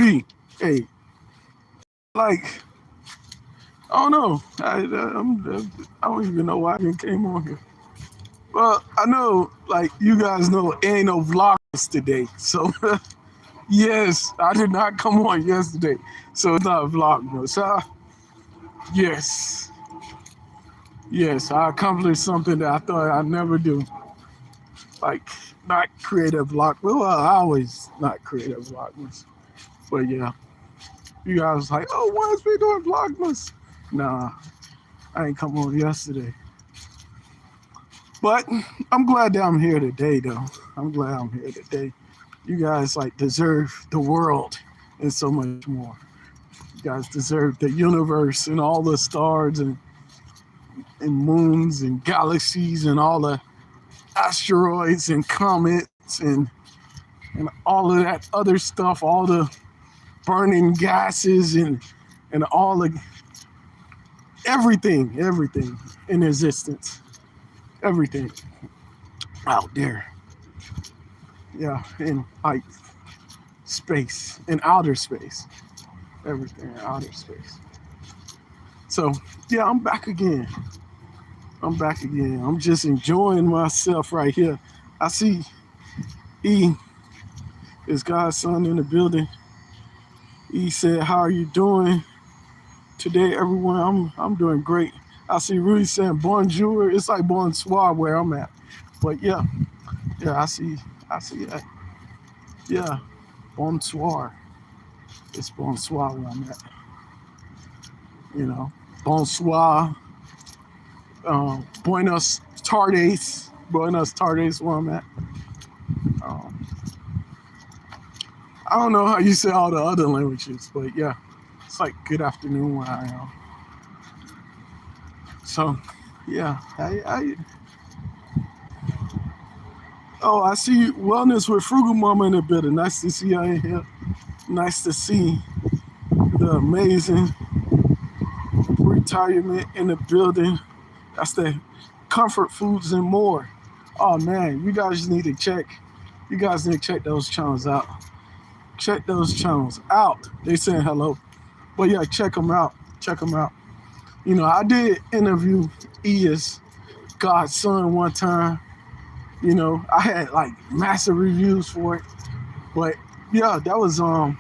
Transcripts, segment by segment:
Hey, like, I don't know. I don't even know why I even came on here. Well, I know, like, you guys know, ain't no vloggers today. So, yes, I did not come on yesterday. So, it's not vlogmas. Yes, yes, I accomplished something that I thought I'd never do. Like, not creative vlog. Well, I always not creative vlogmas. But yeah, you guys was like, oh, why is we doing vlogmas? Nah, I ain't come on yesterday. But I'm glad that I'm here today, though. I'm glad I'm here today. You guys like deserve the world and so much more. You guys deserve the universe and all the stars and moons and galaxies and all the asteroids and comets and all of that other stuff, all the burning gases and all the everything in existence, everything out there. Yeah, in like space, in outer space, everything in outer space. So yeah, I'm back again. I'm back again. I'm just enjoying myself right here. I see E is God's son in the building. E said, "How are you doing today, everyone?" I'm doing great. I see Rudy saying bonjour. It's like bonsoir where I'm at. But yeah, I see that. Yeah, bonsoir. It's bonsoir where I'm at. You know, bonsoir. Buenos tardes where I'm at. Um, I don't know how you say all the other languages, but yeah, it's like good afternoon where I am. So, yeah, oh, I see Wellness with Frugal Mama in the building. Nice to see you in here. Nice to see the amazing retirement in the building. That's the comfort foods and more. Oh man, you guys need to check. You guys need to check those channels out. Check those channels out. They saying hello, but yeah, check them out. Check them out. You know, I did interview E's God's son one time. You know, I had like massive reviews for it, but yeah, that was when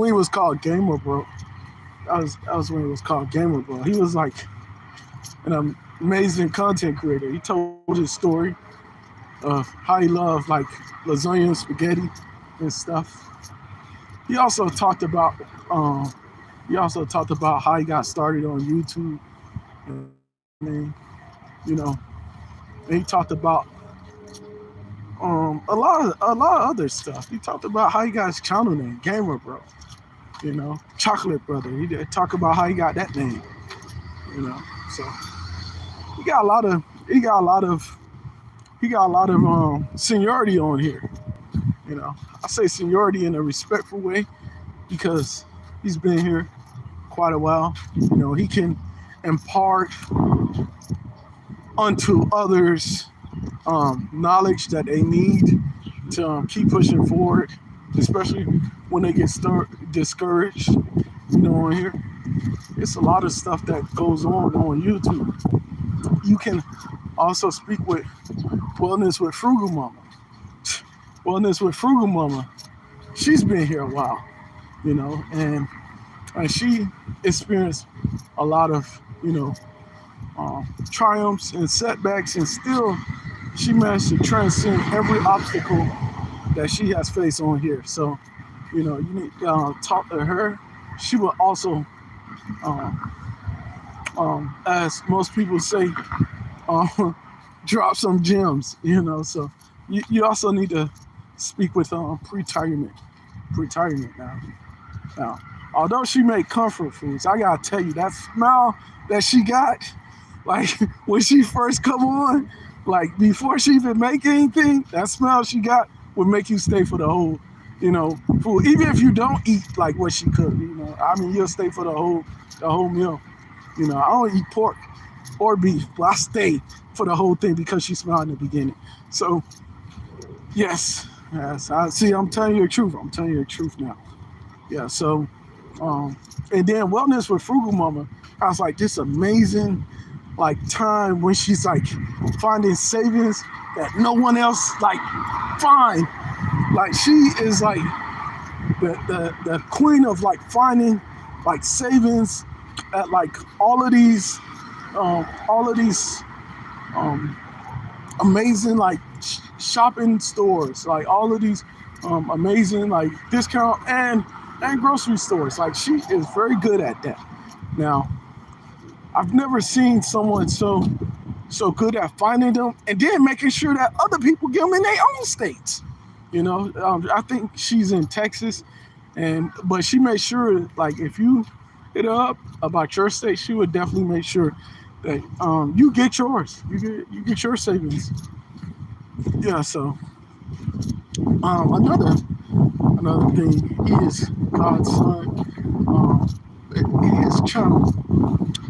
he was called Gamer Bro. That was when he was called Gamer Bro. He was like an amazing content creator. He told his story of how he loved like lasagna and spaghetti and stuff. He also talked about um, how he got started on YouTube. And, you know, and he talked about a lot of other stuff. He talked about how he got his channel name, Gamer Bro. You know, Chocolate Brother. He did talk about how he got that name. You know, so he got a lot of seniority on here. You know, I say seniority in a respectful way because he's been here quite a while. You know, he can impart unto others knowledge that they need to keep pushing forward, especially when they get discouraged. You know, on here, it's a lot of stuff that goes on YouTube. You can also speak with Wellness with Frugal Mama. Wellness with Frugal Mama, she's been here a while, you know, and she experienced a lot of, you know, triumphs and setbacks, and still she managed to transcend every obstacle that she has faced on here. So, you know, you need to talk to her. She will also, as most people say, drop some gems, you know. So you also need to speak with retirement now. Although she made comfort foods, I gotta tell you, that smile that she got, like when she first come on, like before she even make anything, that smile she got would make you stay for the whole, you know, food. Even if you don't eat like what she cooked, you know, I mean, you'll stay for the whole meal. You know, I don't eat pork or beef, but I stay for the whole thing because she smiled in the beginning. So yes, I see. I'm telling you the truth. I'm telling you the truth now. Yeah. So, and then Wellness with Frugal Mama has like this amazing like time when she's like finding savings that no one else like find. Like she is like the queen of like finding like savings at like all of these um, amazing like shopping stores, like all of these amazing like discount and grocery stores. Like she is very good at that. Now, I've never seen someone so good at finding them and then making sure that other people get them in their own states. You know, I think she's in Texas, but she made sure like if you hit her up about your state, she would definitely make sure that you get yours, you get your savings. Yeah. So another thing is God's son, his channel.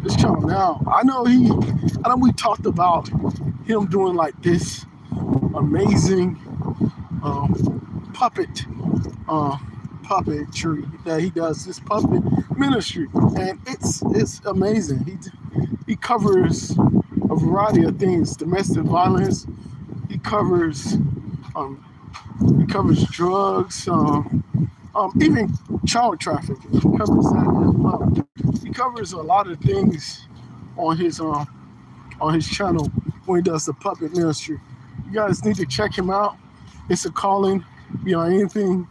His channel. Now I know we talked about him doing like this amazing puppet puppetry that he does, this puppet ministry, and it's amazing. He covers a variety of things: domestic violence. He covers um, he covers drugs, even child trafficking. He covers that as well. He covers a lot of things on his channel when he does the puppet ministry. You guys need to check him out. It's a calling beyond anything.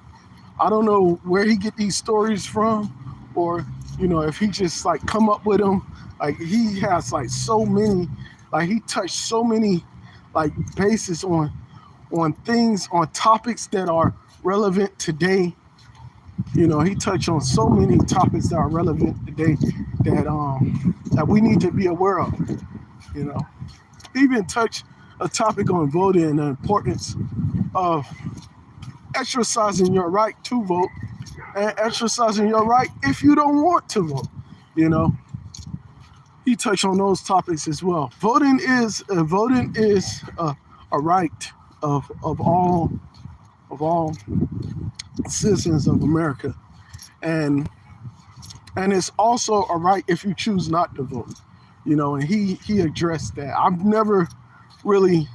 I don't know where he get these stories from, or if he just like come up with them. Like he has like so many, like he touched so many like bases on things, on topics that are relevant today. He touched on so many topics that are relevant today that we need to be aware of. You know, he even touched a topic on voting and the importance of exercising your right to vote and exercising your right if you don't want to vote. You know, he touched on those topics as well. Voting is a right of all citizens of America, and it's also a right if you choose not to vote. And he addressed that. I've never really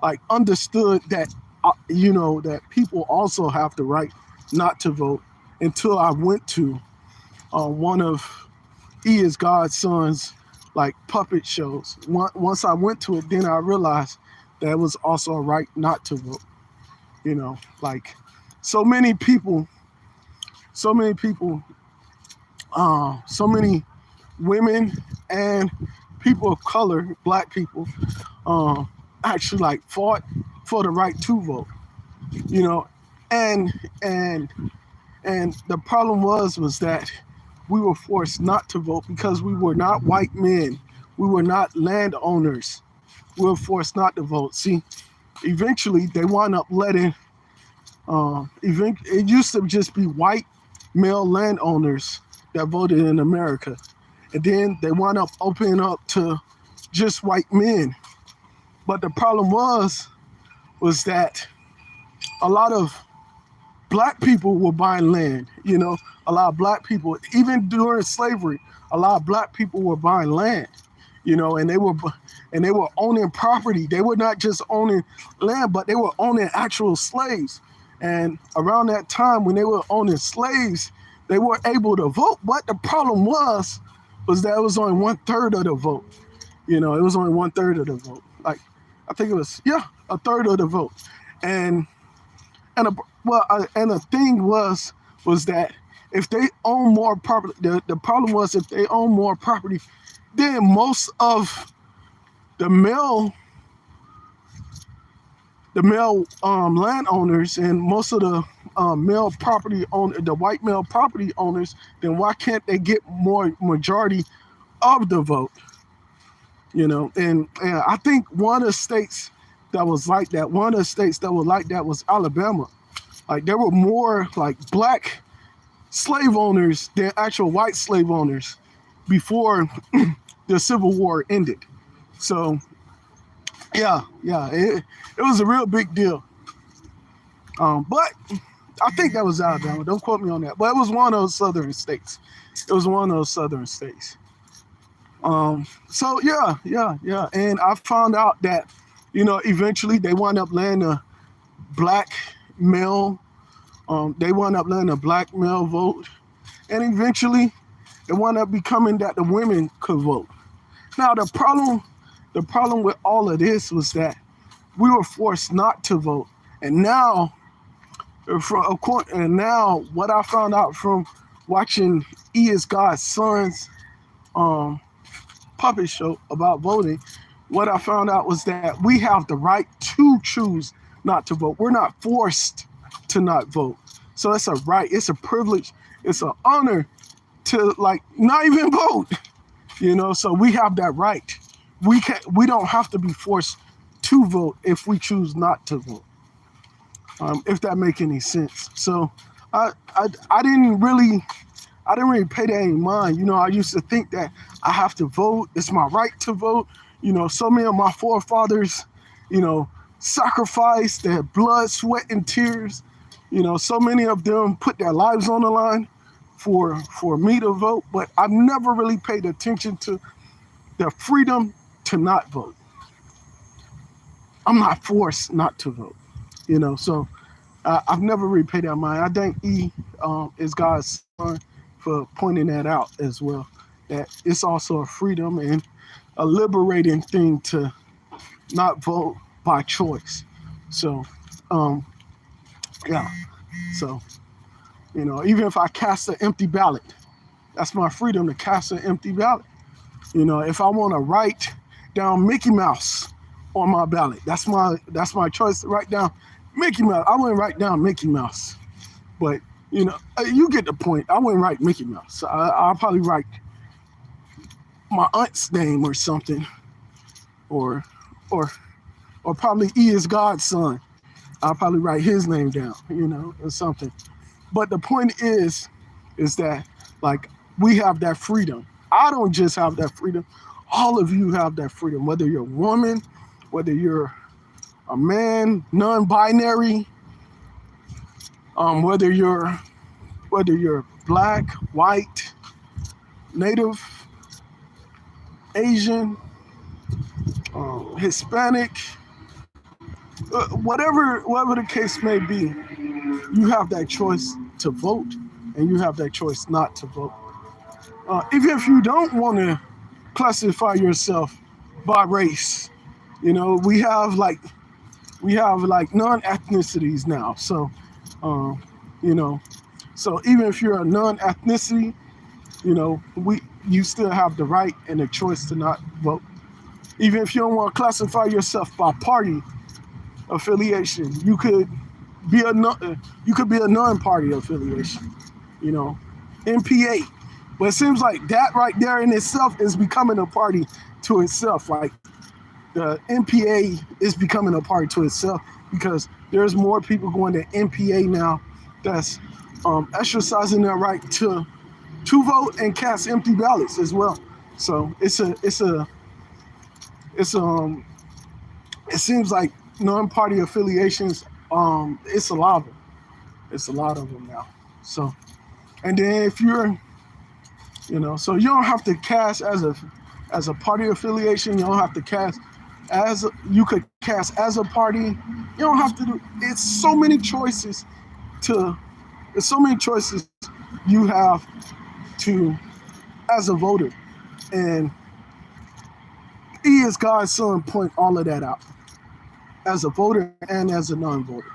like understood that that people also have the right not to vote until I went to one of He Is God's Son's like puppet shows. Once I went to it, then I realized that it was also a right not to vote. Like so many people, so many women and people of color, black people, actually like fought for the right to vote. You know, and and and the problem was that we were forced not to vote because we were not white men, we were not landowners. We were forced not to vote. See, eventually they wound up letting. It used to just be white male landowners that voted in America, and then they wound up opening up to just white men. But the problem was that a lot of black people were buying land. A lot of black people, even during slavery, a lot of black people were buying land. And they were owning property. They were not just owning land, but they were owning actual slaves. And around that time, when they were owning slaves, they were able to vote. But the problem was that it was only 1/3 of the vote. It was only 1/3 of the vote. Like, I think it was, a third of the vote. And the thing was that if they own more property, the problem was if they own more property, then most of the male landowners and most of the the white male property owners, then why can't they get more majority of the vote? And I think one of the states that was like that, was Alabama. Like there were more like black slave owners than actual white slave owners before the Civil War ended. So it was a real big deal. But I think that was Alabama. Don't quote me on that, but it was one of those southern states. It was one of those southern states. So yeah. And I found out that, eventually they wound up letting a black male, they wound up letting a black male vote, and eventually it wound up becoming that the women could vote. Now the problem with all of this was that we were forced not to vote, and now, what I found out from watching E is God's Son's puppet show about voting, what I found out was that we have the right to choose not to vote. We're not forced to not vote. So it's a right, it's a privilege, it's an honor to not even vote. So we have that right. We don't have to be forced to vote if we choose not to vote. If that make any sense. So I didn't really pay that any mind. I used to think that I have to vote. It's my right to vote. So many of my forefathers, sacrificed their blood, sweat, and tears. So many of them put their lives on the line for me to vote. But I've never really paid attention to the freedom to not vote. I'm not forced not to vote. So I've never really paid that mind. I thank E is God's Son for pointing that out as well. That it's also a freedom and a liberating thing to not vote by choice. So, yeah. So, even if I cast an empty ballot, that's my freedom to cast an empty ballot. If I want to write down Mickey Mouse on my ballot, that's my choice to write down Mickey Mouse. I wouldn't write down Mickey Mouse, but you get the point. I wouldn't write Mickey Mouse. I'll probably write my aunt's name or something, or probably E is God's Son. I'll probably write his name down, or something. But the point is that we have that freedom. I don't just have that freedom. All of you have that freedom, whether you're a woman, whether you're a man, non-binary, whether you're black, white, native, Asian, Hispanic, whatever the case may be, you have that choice to vote, and you have that choice not to vote. Even if you don't want to classify yourself by race, we have non-ethnicities now. So, so even if you're a non-ethnicity, you still have the right and the choice to not vote. Even if you don't want to classify yourself by party affiliation, you could be a non-party affiliation, NPA. But it seems like that right there in itself is becoming a party to itself. Like the NPA is becoming a party to itself because there's more people going to NPA now that's exercising their right to vote and cast empty ballots as well. So it seems like non-party affiliations, it's a lot of them. It's a lot of them now. So, and then if you're, so you don't have to cast as a party affiliation. You don't have to cast you could cast as a party. You don't have to do. It's so many choices you have to as a voter, and E is God's Son point all of that out as a voter and as a non-voter.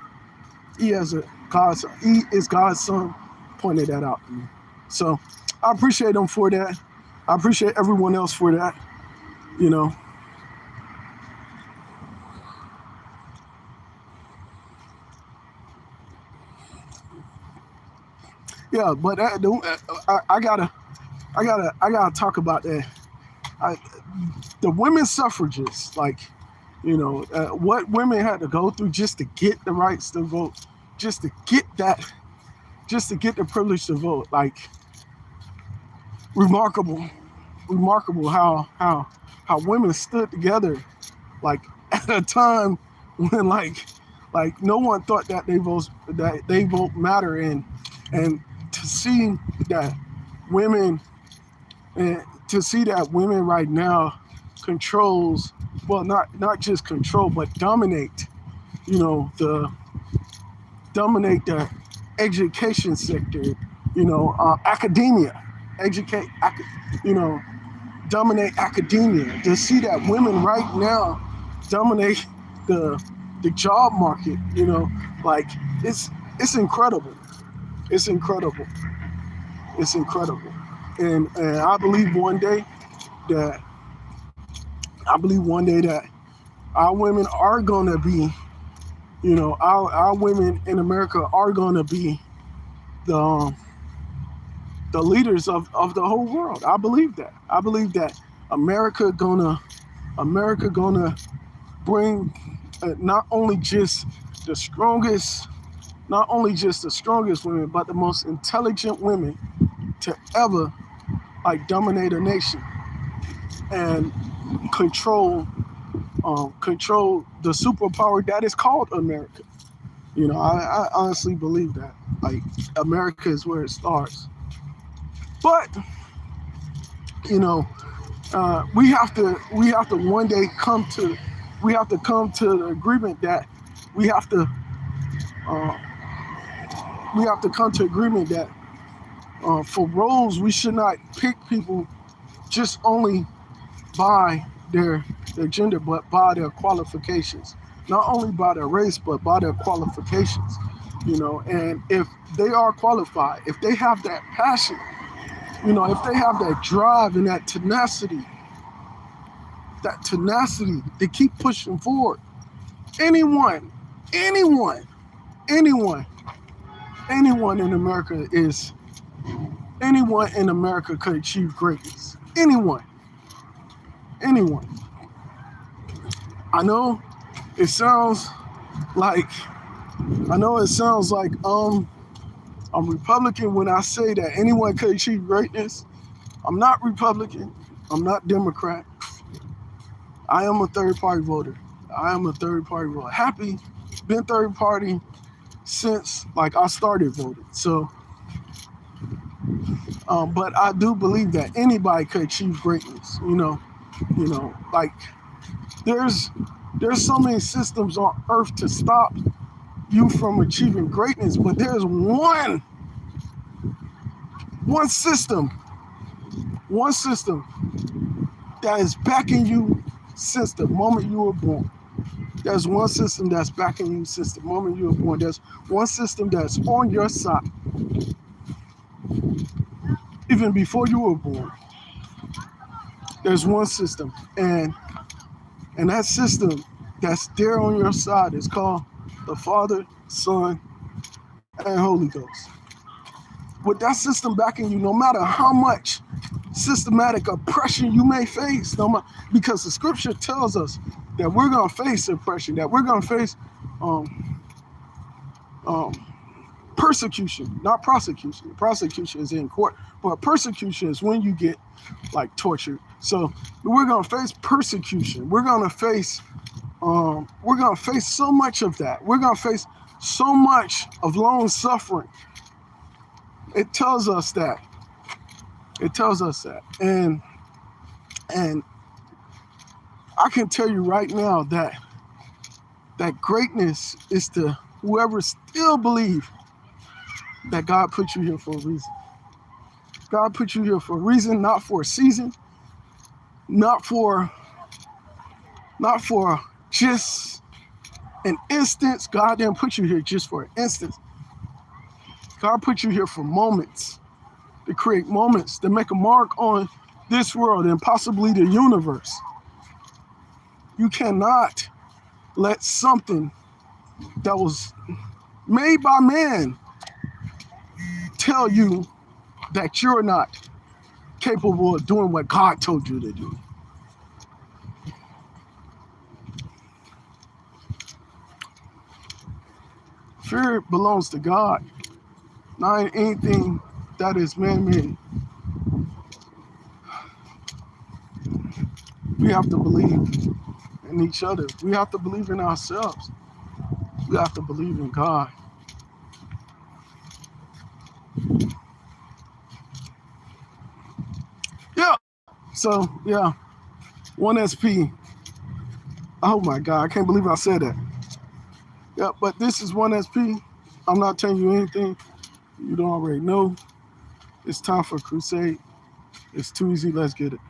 E is God's Son pointed that out to me. So I appreciate them for that. I appreciate everyone else for that. Yeah, but I gotta talk about that. The women's suffragists, what women had to go through just to get the rights to vote, just to get the privilege to vote. Remarkable how women stood together, at a time when Like no one thought that they vote matter, and to see that women and to see that women right now controls, well, not just control but dominate, the education sector, academia, educate, you know, dominate academia. To see that women right now dominate the the job market, like it's incredible. It's incredible. It's incredible. And that I believe one day that our women are gonna be, our women in America are gonna be the the leaders of the whole world. I believe that. I believe that America gonna bring not only just the strongest, women, but the most intelligent women to ever like dominate a nation and control control the superpower that is called America. I honestly believe that. Like America is where it starts. But we have to one day come to the agreement that we have to uh, come to agreement that for roles we should not pick people just only by their gender, but by their qualifications. Not only by their race, but by their qualifications. And if they are qualified, if they have that passion, if they have that drive and that tenacity to keep pushing forward, anyone, anyone, anyone, anyone in America could achieve greatness. Anyone. I know it sounds like I'm Republican when I say that anyone could achieve greatness. I'm not Republican. I'm not Democrat. I am a third party voter. Happy, been third party since like I started voting. So, but I do believe that anybody could achieve greatness. Like there's so many systems on earth to stop you from achieving greatness, but there's one system that is backing you since the moment you were born. There's one system that's backing you since the moment you were born. There's one system that's on your side even before you were born. There's one system, and that system that's there on your side is called the Father, Son, and Holy Ghost. With that system backing you, no matter how much systematic oppression you may face, because the scripture tells us that we're going to face oppression, that we're going to face persecution, not prosecution. Prosecution is in court, but persecution is when you get like tortured. So we're going to face persecution. We're going to face so much of that. We're going to face so much of long suffering. It tells us that. And I can tell you right now that greatness is to whoever still believe that God put you here for a reason. God put you here for a reason, not for a season, not for just an instance. God didn't put you here just for an instance. God put you here for moments, to create moments, to make a mark on this world and possibly the universe. You cannot let something that was made by man tell you that you're not capable of doing what God told you to do. Fear belongs to God, not anything that is man-made. We have to believe in each other. We have to believe in ourselves. We have to believe in God. Yeah. So, yeah. 1SP. Oh my God. I can't believe I said that. Yeah, but this is 1SP. I'm not telling you anything you don't already know. It's time for crusade. It's too easy. Let's get it.